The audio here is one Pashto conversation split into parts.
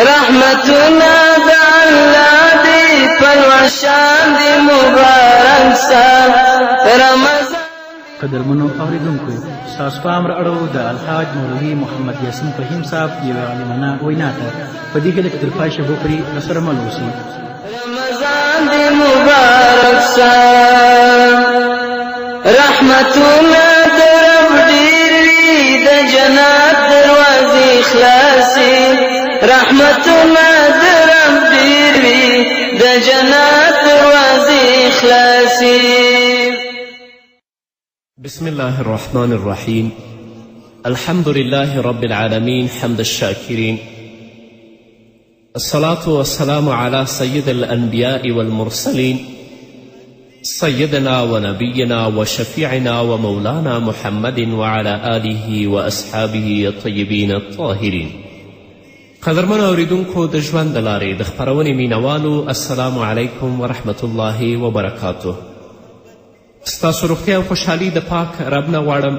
رحمتنا د الله دی پلوشان دی مبارک سا رمضان. قدرمنو اوریدونکو، ستاسو پام را اړوو د الحاج مولوي محمد یاسین فهیم صاحب یوې عالمانه وینا ته. په دې هیله چې تر پای شبو پورې راسره مل اوسئ. رمضان دی مبارک سا رحمتنا د رب ډېر وي، د جنت دروازې خلاصې. رحمتنا د رب ډېر وي، د جنت دروازې خلاصې. بسم الله الرحمن الرحيم. الحمد لله رب العالمين حمد الشاكرين. الصلاة والسلام على سيد الأنبياء والمرسلين سيدنا ونبينا وشفيعنا ومولانا محمد وعلى آله وأصحابه الطيبين الطاهرين. قدرمنو اوریدونکو د ژوند د لارې د خپرونې مینوالو، السلام علیکم ورحمة الله وبرکاته. ستاسو روغتیا او خوشحالي د پاک رب نه غواړم،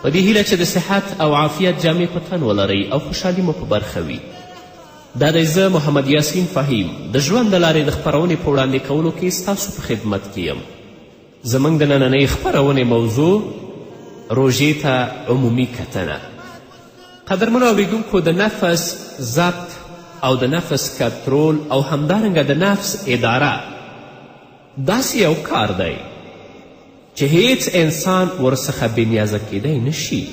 په دې هیله چې د صحت او عافیت جامې په تن ولرئ او خوشحالي مو په برخه وي. دا دی زه محمد یاسین فهیم د ژوند د لارې د خپرونې په وړاندې کولو کې ستاسو په خدمت کې یم. زموږ د نننۍ خپرونې موضوع روژې ته عمومي کتنه. قدرمنو اوریدونکو، د نفس ضبط او د نفس کنترول او همدارنګه د نفس اداره داسې یو کار دی چې هیڅ انسان ورڅخه بېنیازه کیدی نشي.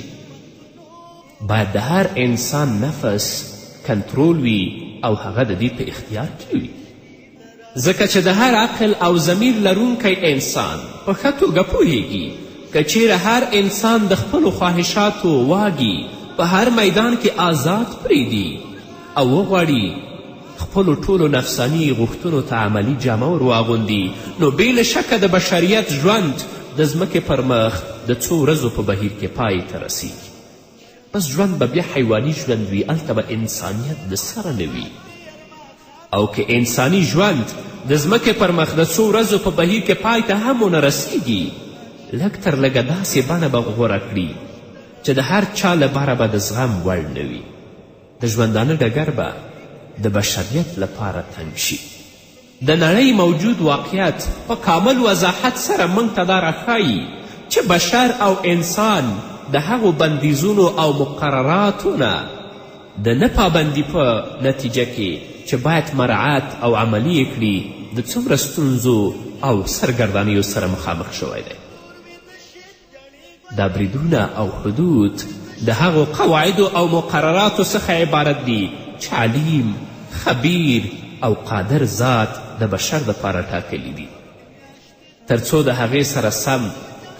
باید د هر انسان نفس کنترول وي او هغه د دې په اختیار کې وي، ځکه چې د هر عقل او ضمیر لرونکی انسان په ښه توګه پوهیږي که چیرې هر انسان د خپلو خواهشاتو واګي په هر میدان کې آزاد پریږدي او وغواړي خپلو ټولو نفساني غوښتنو ته عملي جامه ور واغوندي، نو بې له شکه د بشریت ژوند د ځمکې پر مخ د څو ورځو په بهیر کې پای ته رسیږي. بس ژوند به بیا حیواني ژوند وي، هلته به انسانیت د سره نه وي. او که انساني ژوند د ځمکې پر مخ د څو ورځو په بهیر کې پای ته هم ونه رسیږي، لږ تر لږه داسې بڼه به غوره کړي چې د هر چا لپاره به د زغم وړ نه وي. د ژوندانه ډګر به د بشریت لپاره تنګ شي. د نړۍ موجود واقعیت په کامل وضاحت سره موږ ته دا راښایي چې بشر او انسان د هغو بندیزونو او مقرراتو نه د نه پابندي په نتیجه کې چې باید مراعات او عملي یې کړي د څومره ستونزو او سرګردانیو سره مخامخ شوی دی. دا بریدونه او حدود د هغو قواعدو او مقرراتو څخه عبارت دي چې علیم، خبیر او قادر ذات د بشر دپاره ټاکلي دي، تر څو د هغې سره سم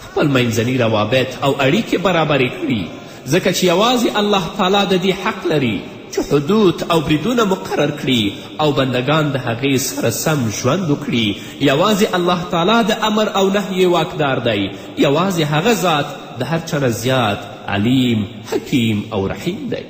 خپل منځني روابط او اړیکې برابرې کړي، ځکه چې یوازې الله تعالی د دې حق لري چې حدود او بریدونه مقرر کړي او بندگان د هغې سره سم ژوند وکړي. یوازې الله تعالی د امر او نهی واکدار دی. یوازې هغه ذات د هر چا نه زیات علیم، حکیم او رحیم دی.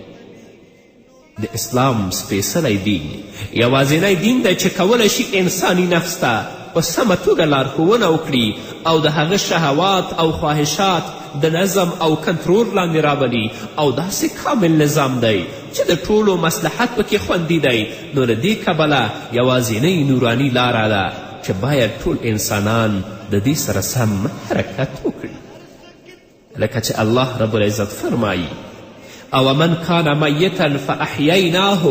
د اسلام سپیڅلی دین یوازینی دین دی چې کولی شي انساني نفس ته په سمه توګه لارښوونه وکړي او د هغه شهوات او خواهشات د نظم او کنترول لاندې راولي، او داسې کامل نظام دی چې د ټولو مصلحت پکې خوندي دی. نو له دې کبله یوازینۍ نوراني لاره ده چې باید ټول انسانان د دې سره سم حرکت وکړي. لکه چې الله رب العزت فرمایي: او من کان میتا فاحییناه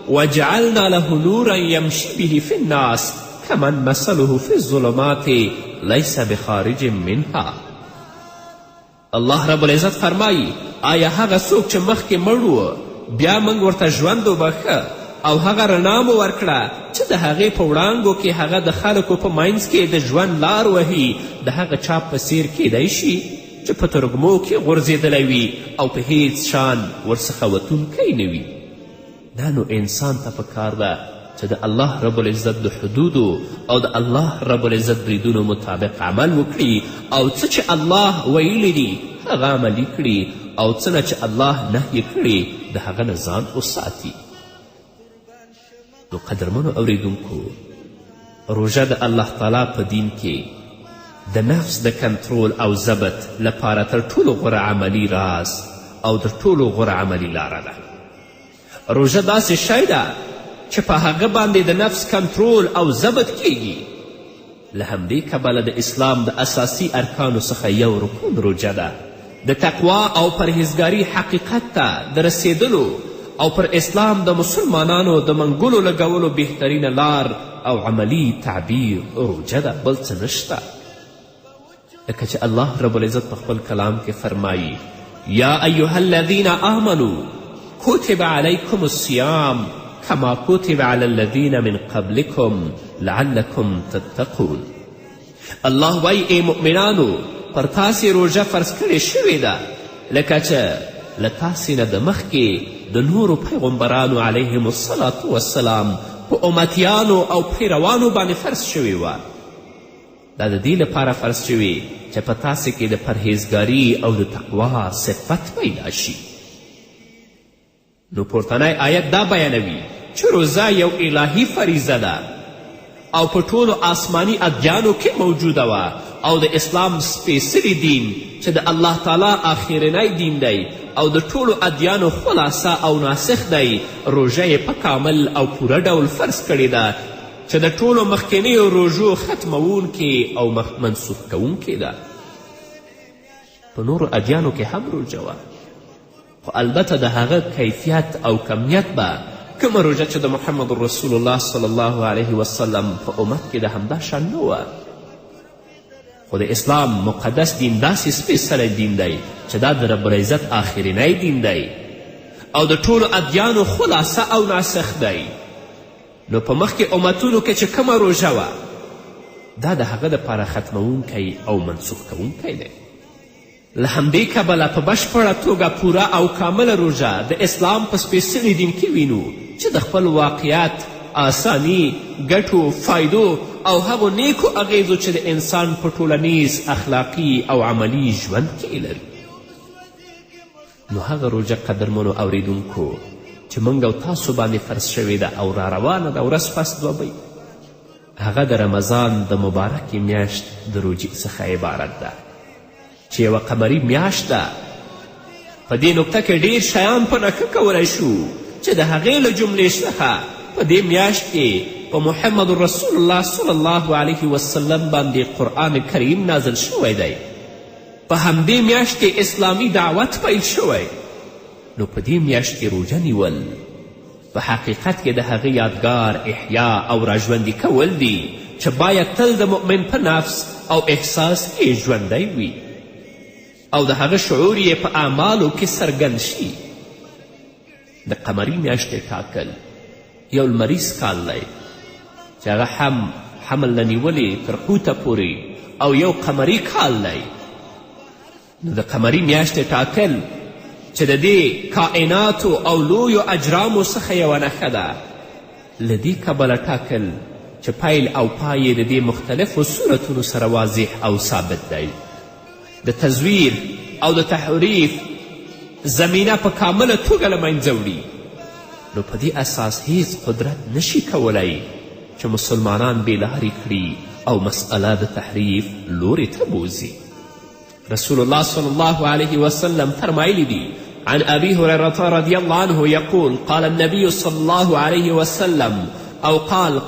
وجعلنا له نورا یمشي به فی الناس کمن مثله فی الظلمات لیس بخارج منها. الله رب العزت فرمایي: آیا هغه څوک چې مخکې مړ و بیا موږ ورته ژوند وبښه او هغه رڼا مو ورکړه چې د هغې په وړانګو کې هغه د خلکو په منځ کې د ژوند لار وهي، د هغه چا په څیر کیدی شي چې په ترږمو کې غورځېدلی وي او په هیڅ شان ورڅخه وتونکی نه وي. دا نو انسان ته پکار ده چې د الله رب العزت د حدودو او د الله رب العزت بریدونو مطابق عمل وکړي او څه چې الله ویلی دي هغه عملي کړي او څه نه چې الله نهیې کړي د هغه نه ځان وساتي. نو قدرمنو اوریدونکو، روژه د الله تعالی په دین کې د نفس د کنترول او ضبط لپاره تر ټولو غوره عملي راز او د ټولو غوره عملي لاره ده. روژه داسې شی ده چې په هغه باندې د نفس کنټرول او ضبط کیږي. له همدې کبله د اسلام د اساسي ارکانو څخه یو رکن روژه ده. د تقوا او پرهیزګاري حقیقت ته د رسیدلو او پر اسلام د مسلمانانو د منګولو لګولو بهترینه لار او عملی تعبیر روژه ده، بل څه نشته. لکه چې الله رب العزت په خپل کلام کې فرمایي یا ایها الذین آمنوا کتب علیکم الصیام کما کتب علی الذین من قبلکم لعلکم تتقون. الله وایي ای مؤمنانو پر تاسې روژه فرض کړې شوې ده لکه چې له تاسې نه د مخکې د نورو پیغمبرانو علیهم الصلاة والسلام په امتیانو او پیروانو باندې فرض شوې وه. دا د دې لپاره فرض شوې چې په تاسې کې د پرهیزګاري او د تقوا صفت پیدا شي. نو پورتنی آیت دا بیانوي چې روزه یو الهي فریضه ده او په ټولو آسماني ادیانو کې موجوده وه او د اسلام سپیڅلی دین چې د الله تعالی آخرنی دین دی او د ټولو ادیانو خلاصه او ناسخ دی، روژه یې په کامل او پوره ډول فرض کړې ده چې د ټولو مخکینیو روژو ختموونکې او منسوخ کوونکې ده. په نورو ادیانو کې هم روژه وه، خو البته د هغه کیفیت او کمیت به کومه روژه چې د محمد رسول الله صلی الله علیه وسلم په امت کې د همدا شان نه وه. خو د اسلام مقدس دین داسې سپیڅلی دین دی چې دا د رب العزت آخرنی دین دی او د ټولو ادیانو خلاصه او ناسخ دی. نو په مخکې امتونو کې چې کومه روژه وه دا د هغه دپاره ختموونکی او منسوخ کوونکی دی. له همدې کبله په بشپړه توګه پوره او کامله روژه د اسلام په سپیڅلي دین کې وینو چې د خپل واقعیت، آسانی، ګټو، فایدو او هغو نیکو اغیزو چې د انسان په ټولنیز، اخلاقي او عملی ژوند کې لري. نو هغه روژه قدرمنو اوریدونکو چې موږ او تاسو باندې فرض شوې ده او را روانه ده ورځ پس دوبۍ، هغه د رمضان د مبارکې میاشت د روژې څخه عبارت ده چې یوه قمري میاشت ده. په دې نکته کې ډیر شیان په نښه کولی شو چې د هغې له جملې څخه په دې میاشت کې په محمد رسول الله صلی الله علیه وسلم باندې قرآن کریم نازل شوی دی. په همدې میاشت کې اسلامي دعوت پیل شوی. نو په دې میاشت کې روژه نیول په حقیقت کې د هغه یادګار احیا او راژوندي کول دي چې باید تل د مؤمن په نفس او احساس کې ژوندی وي او د هغه شعور یې په اعمالو کې څرګند شي. د قمري میاشتې ټاکل یو لمریز کال دی چې هغه هم حمل نه نیولې تر قوته پورې او یو قمري کال دی. نو د قمري میاشتې ټاکل چې د دې کائناتو او لویو اجرامو څخه یوه نښه ده، له دې کبله ټاکل چې پیل او پای یې د دې مختلفو صورتونو سره واضح او ثابت دی. د تزویر او د تحریف زمینه په کامله توګه له منځه وړي. نو په دې اساس هیڅ قدرت نشي کولی چې مسلمانان بېلارې کړي او مسئله د تحریف لوري ته بوزي. رسول الله صلی الله علیه وسلم فرمایلی دي عن ابي هريره رضي الله عنه يقول قال النبي صلى الله عليه وسلم او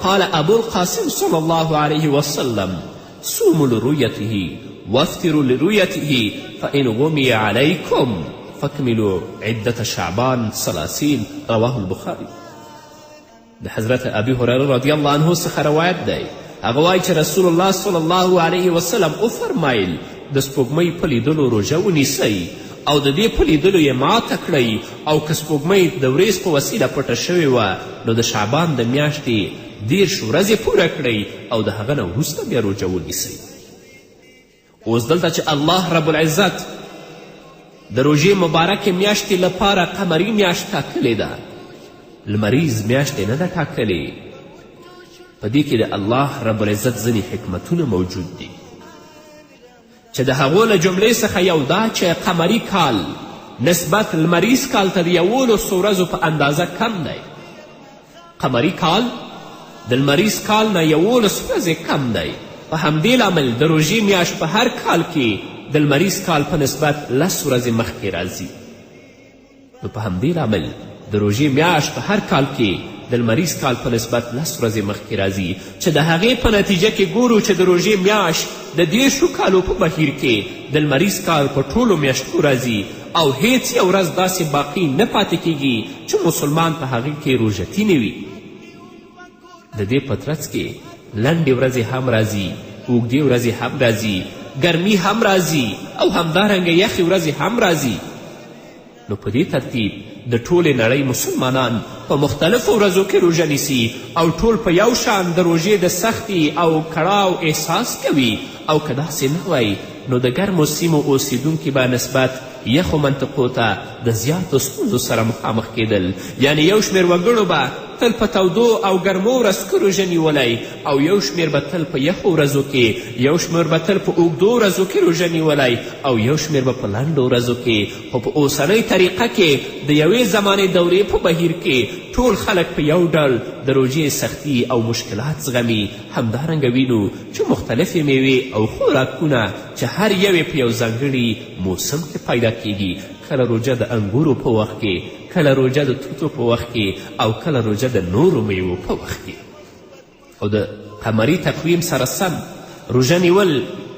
قال ابو القاسم صلى الله عليه وسلم صوموا لرؤيته وافطروا لرؤيته فإن غمي عليكم فاكملوا عدة شعبان 30 رواه البخاري. د حضرت ابي هريره رضی الله عنه څخه روایت دی. هغه وایي چې رسول الله صلی الله علیه وسلم وفرمایل د سپوږمۍ په لیدلو روژه ونیسئ او د دې په لیدلو یې ماته کړئ او که سپوږمۍ د ورېځ په وسیله پټه شوې وه نو د شعبان د میاشتې 10 ورځې پوره کړئ او د هغه نه وروسته بیا روژه ونیسئ. اوس دلته چې الله رب العزت د روژې مبارکې میاشتې لپاره قمري میاشت ټاکلې ده، لمریز میاشتې نه ده ټاکلې. په دې کې د الله رب العزت ځینې حکمتونه موجود دي چې د هغو له جملې څخه یو دا چې قمري کال نسبت لمریز کال ته د 11 ورځو په اندازه کم دی. قمري کال د لمریز کال نه 11 ورځې کم دی. په همدې لامل د روژې میاشت په هر کال کې د لمریز کال په نسبت 10 ورځې مخکې راځي. نو په همدې لامل د روژې میاشت په هر کال کې د لمریز کال په نسبت 10 ورځې مخکې راځي چې د هغې په نتیجه کې ګورو چې د روژې میاشت د 30 کالو په بهیر کې د لمریز کال په ټولو میاشتو راځي او هیڅ یو ورځ داسې باقي نه پاتې کیږي چې مسلمان په هغې کې روژتي نه وي. د دې په ترڅ کې لنډې ورځې هم راځي، اوږدې ورځې هم راځي، ګرمي هم راځي او همدارنګه یخې ورځې هم راځي. نو په دې ترتیب د ټولې نړۍ مسلمانان په مختلفو ورځو کې روژه نیسي او ټول په یو شان د روژې د سختي او کړاو احساس کوي. او که داسې نه وای نو د ګرمو سیمو اوسیدونکي به نسبت یخو منطقو ته د زیاتو ستونزو سره مخامخ کېدل. یعنی یو شمېر وګړو به تل په تودو او ګرمو ورځو کې روژه نیولی او یو شمېر به تل په یخو ورځو کې، یو شمېر به تل په اوږدو ورځو کې روژه نیولی او یو شمېر به په لنډو ورځو کې. خو په اوسنۍ طریقه کې د یوې زمانې دورې په بهیر کې ټول خلک په یو ډول د روژې سختی او مشکلات زغمي. همدارنګه وینو چې مختلفې میوې او خوراکونه چې هر یوې په یو ځانګړي موسم کې پیدا کیږي. کله روژه د انګورو په وخت کې، کله روژه د توتو په وخت کې او کله روژه د نورو میوو په وخت کې. او د قمري تقویم سره سم روژه نیول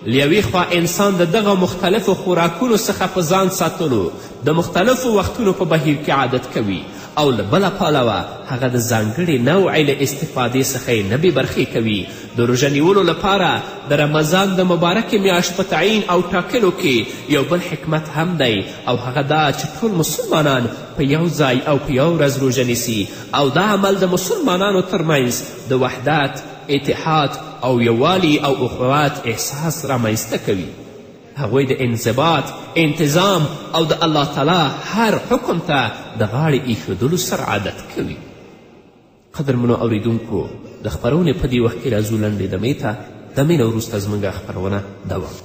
له یوې خوا انسان د دغه مختلفو خوراکونو څخه په ځان ساتلو د مختلفو وختونو په بهیر کې عادت کوي او له بله پلوه هغه د ځانګړې نوعې له استفادې څخه یې نه بې برخې کوي. د روژه نیولو لپاره د رمضان د مبارکې میاشت په تعیین او ټاکلو کې یو بل حکمت هم دی او هغه دا چې ټول مسلمانان په یو ځای او په یو ورځ روژه نیسي او دا عمل د مسلمانانو ترمنځ د وحدت، اتحاد او یووالي او اخوت احساس رامنځته کوي. هغوی د انضباط، انتظام او د الله تعالی هر حکم ته د غاړې ایښودلو سره عادت کوي. قدرمنو اوریدونکو، د خپرونې په دې وخت کې راځو لنډې دمې ته. دمې نه وروسته زموږ خپرونه دوام.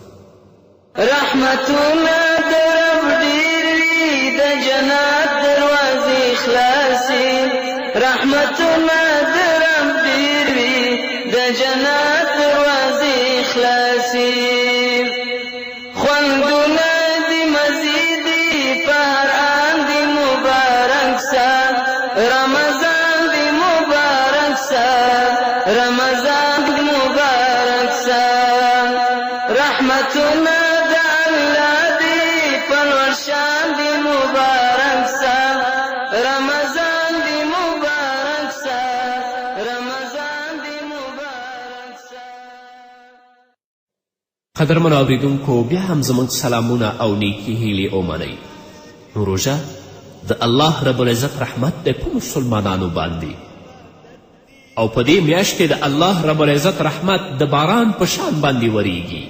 رحمتونه د رب ډېر وي، د جنت دروازې خلاصې. رحمتونه د رب ډېر وي، د جنت دروازې خلاصې. خوندونه دي مزیدي په هر آن دي مبارک سه. رمضان دي مبارک سه، رمضان دي مبارک سه. رحمتونه د الله دي په لوړ شان دي مبارک سه. رمضان دي مبارک سه، رمضان دي مبارک سه. قدرمنو اوریدونکو، بیا هم زموږ سلامونه او نیکې هیلې ومنئ. نو روژه د الله رب العزت رحمت دی په مسلمانانو باندې او په دې میاشت کې د الله رب العزت رحمت د باران په شان باندې وریږي.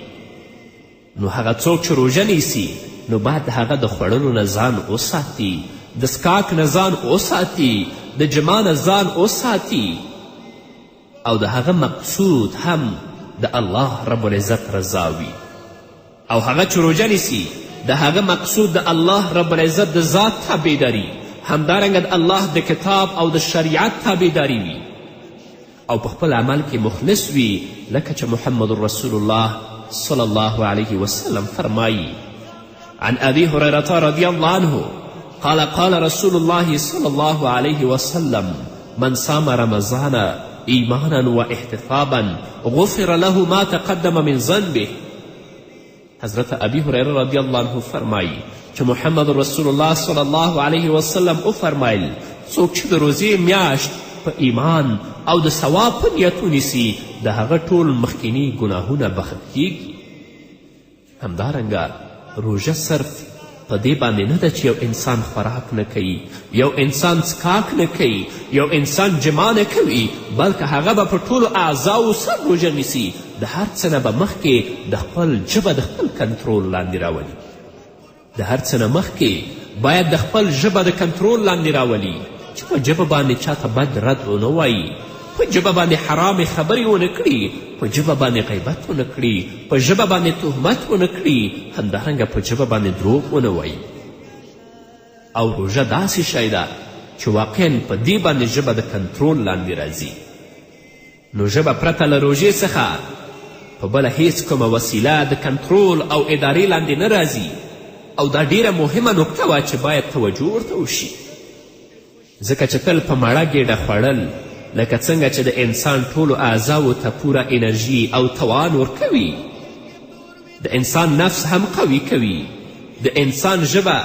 نو هغه څوک چې روژه نیسي نو باید د هغه د خوړلو نه ځان وساتي، د څښاک نه ځان وساتي، د جما نه ځان وساتي او د هغه مقصود هم د الله رب العزت رضا وي. او هغه چې روژه نیسي د هغه مقصود د الله رب العزت د ذات تابعداري، همدارنګه د الله د کتاب او د شریعت تابعداري وي او په خپل عمل کې مخلص وي، لکه چې محمد رسول الله صلی الله علیه وسلم فرمایي: عن ابي هريره رضی الله عنه قال قال رسول الله صلی الله علیه وسلم: من صام رمضان ایمانا و احتسابا غفر له ما تقدم من ذنبه. حضرت ابی هریره رضی الله عنه فرمایي چې محمد رسول الله صلی الله علیه وسلم وفرمایل: څوک چې د روزې میاشت په ایمان او د ثواب په نیت ونیسي د هغه ټول مخکیني ګناهونه بخښل کیږي. همدارنګه روژه صرف په دې باندې نه ده چې یو انسان خوراک نه کوي، یو انسان څښاک نه کوي، یو انسان جما نه کوي، بلکې هغه به په ټولو اعضاو سر روژه نیسي. د هر څه نه به مخکې د خپل ژبه د خپل کنترول لاندې راولي. د هر څه نه مخکې باید د خپل ژبه د کنترول لاندې راولي چې په ژبه باندې چاته بد رد ونه وایي، په ژبه باندې حرامې خبرې ونه کړي، په ژبه باندې غیبت ونه کړي، په ژبه باندې تهمت ونه کړي، همدارنګه په ژبه باندې دروغ ونه وایي. او روژه داسې شی ده چې واقعا په دې باندې ژبه د کنترول لاندې راځي. نو ژبه پرته له روژې څخه په بله هیڅ کومه وسیله د کنترول او ادارې لاندې نه راځي. او دا ډیره مهمه نکته وه چې باید توجه ورته وشي. ځکه چې تل په مړه ګېډه خوړل لکه څنګه چې د انسان ټولو اعضاو ته پوره انرژي او توان ورکوي، د انسان نفس هم قوي کوي. د انسان ژبه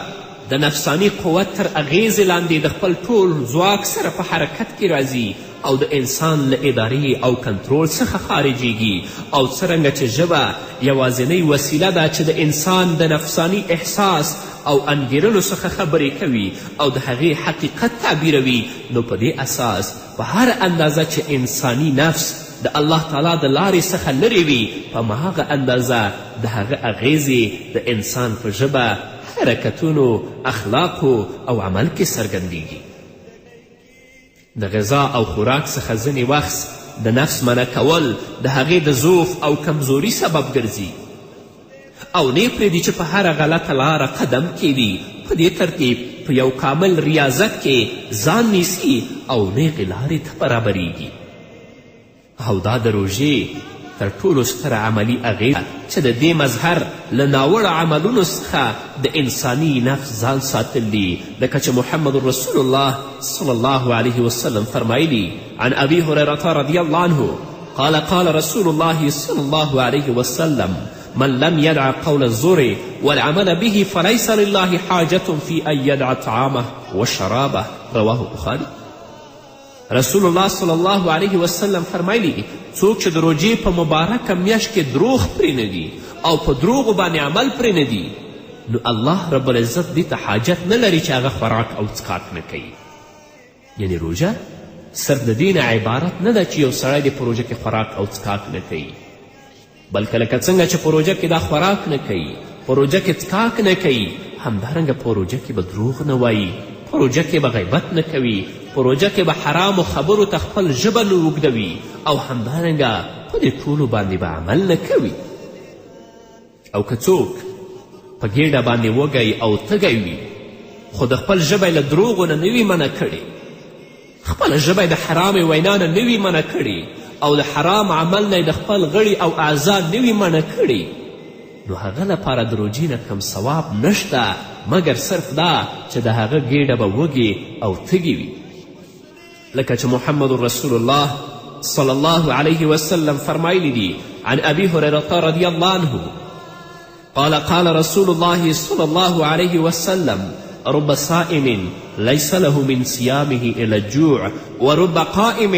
د نفسانی قوت تر اغیزې لاندې د خپل ټول ځواک سره په حرکت کې راځي او د انسان له ادارې او کنترول څخه خارجیږي. او څرنګه چې ژبه یوازینۍ وسیله ده چې د انسان د نفسانی احساس او انګیرلو څخه خبرې کوي او د هغې حقیقت تعبیروي، نو په دې اساس په هر اندازه چې انسانی نفس د الله تعالی د لارې څخه لرې وي، په هماغه اندازه د هغه اغیزې د انسان په ژبه، حرکتونو، اخلاقو او عمل کې څرګندیږي. د غذا او خوراک څخه ځینې وخت د نفس منع کول د هغې د ضعف او کمزوري سبب ګرځي او نه پرېږدي چې په هره غلطه لاره قدم کیږي. په دې ترتیب په یو کامل ریاضت کې ځان نیسي او نیغې لارې ته برابریږي. او دا د روژې تر ټولو ستره عملي اغیزه چې د دې مظهر له ناوړه عملونو څخه د انساني نفس ځان ساتل دي، لکه چې محمد رسول الله صلی الله علیه وسلم فرمایلی: عن ابي هريره رضی الله عنه قال قال رسول الله صلی الله علیه وسلم: من لم يدع قول الزور والعمل به فليس لله حاجة في أن يدع طعامه وشرابه. رواه بخاري. رسول الله صلی الله علیه وسلم فرمایلی: څوک چې د روژې په مبارکه میاشت کې دروغ پرېنږدي او په دروغو باندې عمل پرېنږدي، نو الله رب العزت دې ته حاجت نه لري چې هغه خوراک او څښاک نه کوي. یعنی روژه صرف د دې نه عبارت نه ده چې یو سړی د په روژه کې خوراک او څښاک نه کوي، بلکې لکه څنګه چې په روژه کې دا خوراک نه کوي، په روژه کې څښاک نه کوي، همدارنګه په روژه کې به دروغ نه وایي، په روژه کې به غیبت نه کوي، په روژه کې به حرامو خبرو ته خپل ژبه نه اوږدوي او همدارنګه په دې ټولو باندې به عمل نه کوي. او که څوک په ګېډه باندې وږی او تږی وي خو د خپل ژبه له دروغو نه نه وي منع کړې، خپله ژبه د حرامې وینا نه نه وي منع کړې او د حرام عمل نه د خپل غړي او اعضا نه وي منع کړې، نو هغه لپاره د روژې نه کم ثواب نشته مګر صرف دا چې د هغه ګېډه به وږې او تږې وي. لکه چې محمد رسول الله صلی الله علیه وسلم فرمایلی دي: عن ابي هريره رضی الله عنه قال قال رسول الله صلی الله علیه وسلم: رب صائم ليس له من صيامه إلا الجوع ورب قائم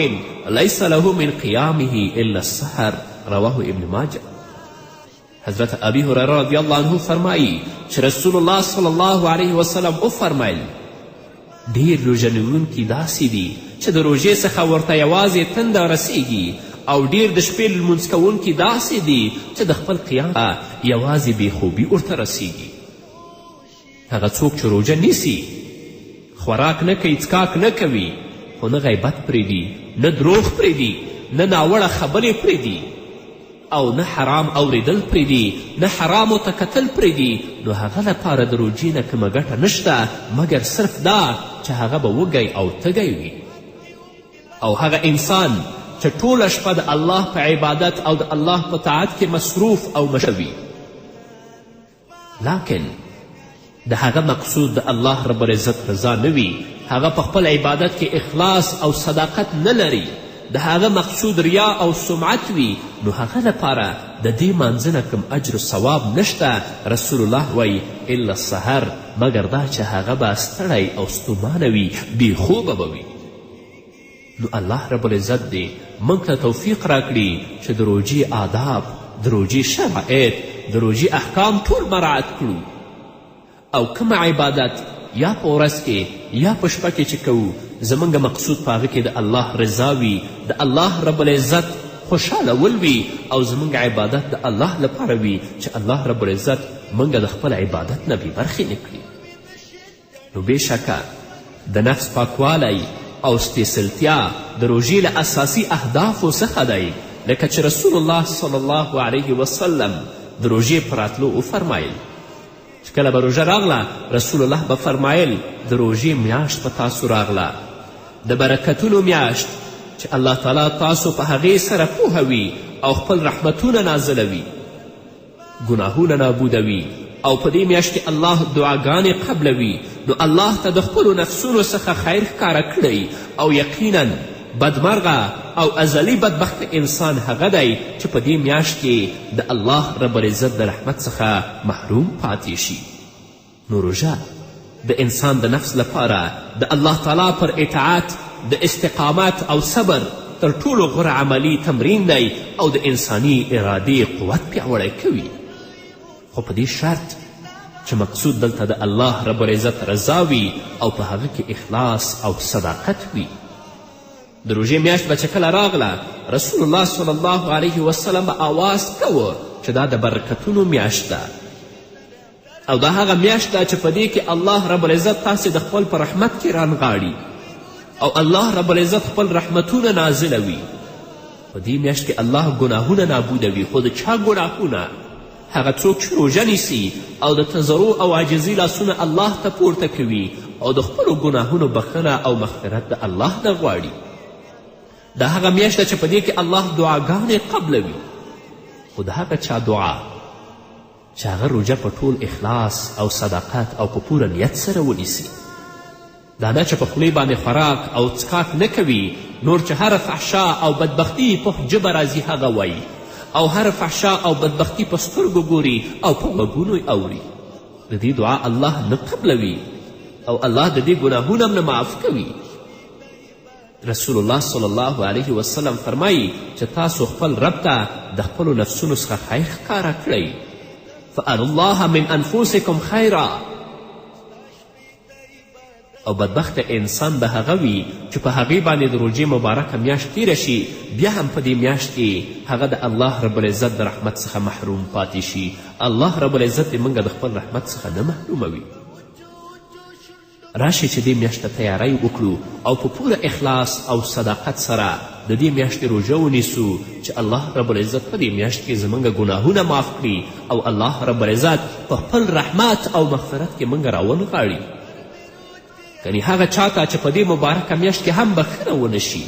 ليس له من قيامه إلا السحر. رواه ابن ماجه. حضرت ابي هريره رضی الله عنه فرمایی چې رسول الله صلی الله علیه وسلم وفرمیل: ډېر روژه نیونکي داسې دي چې د روژې څخه ورته یوازې تنده رسیږي، او ډېر د شپې لمونځ کوونکي داسې دي چې د خپل قیام یوازې بېخوبي ورته رسیږي. هغه څوک چې روژه نیسي، خوراک نه کوي، څښاک نه کوي، خو نه غیبت پرېږدي، نه دروغ پرېږدي، نه ناوړه خبرې پرېږدي او نه حرام اوریدل پرېږدي، نه حرامو ته کتل پرېږدي، نو هغه لپاره د روژې نه کومه ګټه نشته مګر صرف دا چې هغه به وږی او تږی وي. او هغه انسان چې ټوله شپه د الله په عبادت او د الله په طاعت کې مصروف او مشوي، لیکن د هغه مقصود د الله رب العزت رضا نه وي، هغه په خپل عبادت کې اخلاص او صداقت نه لري، د هغه مقصود ریا او سمعت وي، نو هغه لپاره د دې مانځه نه کوم اجر و ثواب نشته. رسول الله وایي: الا السحر، مګر دا چې هغه به ستړی او ستومانه وي، بېخوبه به وي. نو الله رب العزت دې موږ ته توفیق راکړي چې د روژې آداب، د روژې شرایط، د روژې احکام ټول مراعت کړو، او کوم عبادت یا په ورځ کې یا په شپه کې چې کوو، زموږ مقصود په هغه کې د الله رضا وي، د الله رب العزت خوشحالول وي، او زموږ عبادت د الله لپاره وي چې الله رب العزت موږ د خپل عبادت نه بې برخې نه کړي. نو بېشکه د نفس پاکوالی او سپېڅلتیا د روژې له اساسي اهدافو څخه دی، لکه چې رسول الله صلی الله علیه وسلم د روژې په راتلو وفرمایل چې کله به روژه راغله، رسول الله به فرمایل: د روژې میاشت په تاسو راغله، د برکتونو میاشت چې الله تعالی تاسو په هغې سره پوهوي او خپل رحمتونه نازلوي، ګناهونه نابودوي او په دې میاشت کې الله دعاګانې قبلوي، نو الله ته د خپلو نفسونو څخه خیر ښکاره کړی او یقینا بدمرغه او ازلی بدبخت انسان هغه دی چې په دې میاشت کې د الله رب العزت د رحمت څخه محروم پاتې شي. نو روژه د انسان د نفس لپاره د الله تعالی پر اطاعت د استقامت او صبر تر ټولو غوره عملی تمرین دی او د انساني ارادې قوت پیاوړی کوي، خو په دې شرط چې مقصود دلته د الله رب العزت رضا وي او په هغه کې اخلاص او صداقت وي. د روژې میاشت به چې کله راغله، رسول الله صلی الله علیه وسلم به آواز کوه چې دا د برکتونو میاشت ده او دا هغه میاشت ده چې په دې کې الله رب العزت تاسې د خپل په رحمت کې رانغاړي او الله رب العزت خپل رحمتونه نازلوي. په دې میاشت کې الله ګناهونه نابودوي، خو د چا ګناهونه؟ هغه څوک چې روژه نیسي او د تضرع او عاجزي لاسونه الله ته پورته کوي او د خپلو ګناهونو بخښنه او مغفرت د الله نه غواړي. دا هغه میاشت ده چې په دې کې الله دعاګانې قبلوي، خو د هغه چا دعا چې هغه روژه په ټول اخلاص او صداقت او په پوره نیت سره ونیسي. دا نه چې په خولې باندې خوراک او څښاک نه کوي، نور چې هر فحشا او بدبختي په ژبه راځي هغه وایي او هر فحشا او بدبختي په سترګو ګوري او په غوږونو یې اوري. د دې دعا الله نه قبلوي او الله د دې ګناهونه هم نه معاف کوي. رسول الله صلی الله علیه وسلم فرمایي چې تاسو خپل رب ته د خپلو نفسونو څخه خیر ښکاره کړئ. فألوا الله من انفسکم خیرا. او بدبخت انسان به هغه وي چې په هغې باندې د روژې مبارکه میاشت تیره شي، بیا هم په دې میاشت کې هغه د الله رب العزت د رحمت څخه محروم پاتې شي. الله رب العزت دې موږ د خپل رحمت څخه نه محروموي. راشئ چې دې میاشت ته تیاری وکړو او په پوره اخلاص او صداقت سره د دې میاشتې روژه ونیسو چې الله رب العزت په دې میاشت کې زموږ ګناهونه معاف کړي او الله رب العزت په خپل رحمت او مغفرت کې موږ راونغاړي. کنی هغه چاته چې په دې مبارکه میاشت کې هم بخښنه ونه شي،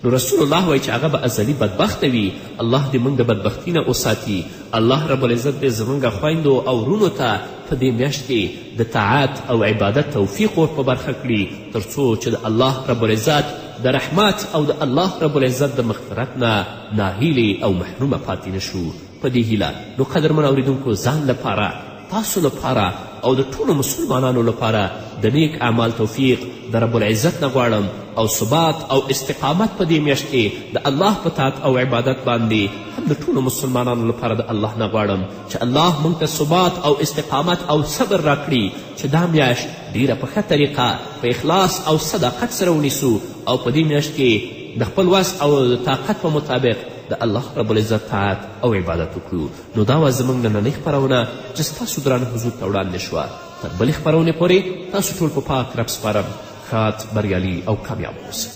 نو رسول الله وایي چې هغه به ازلي بدبخته وي. الله دې موږ د بدبختي نه وساتي. الله رب العزت دې زموږ خویندو او ورونو ته په دې میاشت کې د طاعت او عبادت توفیق ور په برخه کړي، تر څو چې د الله رب العزت د رحمت او د الله رب العزت د مغفرت نه ناهیلې او محرومه پاتې نشو. په دې هیله نو قدرمن اورېدونکو، ځان لپاره، تاسو لپاره او د ټولو مسلمانانو لپاره د نیک اعمال توفیق د رب العزت نه غواړم او ثبات او استقامت په دې میاشت کې د الله په طاعت او عبادت باندې هم د ټولو مسلمانانو لپاره د الله نه غواړم چې الله موږ ته ثبات او استقامت او صبر راکړي چې دا میاشت ډیره په ښه طریقه په اخلاص او صداقت سره ونیسو او په دې میاشت کې د خپل وس او د طاقت په مطابق د الله رب العزت طاعت او عبادت وکړو. نو دا وه زموږ نننۍ خپرونه چې ستاسو درانه حضور ته وړاندې شوه. تر بلې خپرونې پورې تاسو ټول په پاک رب سپارم. ښاد، بریالي او کامیاب اوسئ.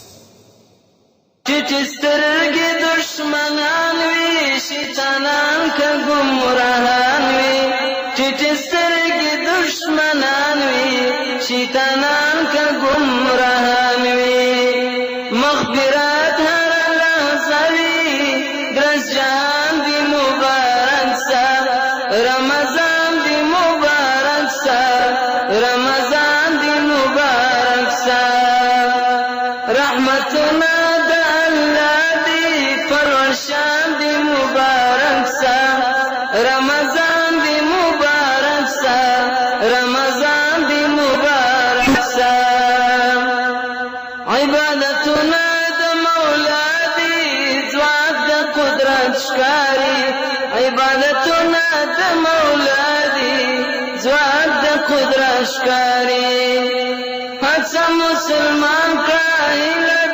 چې سترګې دشمنان وي، شیطانان که ګمراهان وي. چې سترګې دشمنان وي، شیطانان که ګمراهان وي. مغفرت هر لحظه وي، درس جهان دی مبارک سا، رمضان دی مبارک سا، رمضان دی مبارک سا. رحمتنا د الله دی پرورشان دی مبارک سا، رمضان دی مبارک سا، رمضان دی مبارک سا. عبادتنا د مولا دی ځواک د قدرت ښکاري. عبادتنا د مولا دی ځواک د قدرت ښکاري. هڅه مسلمان کا هیله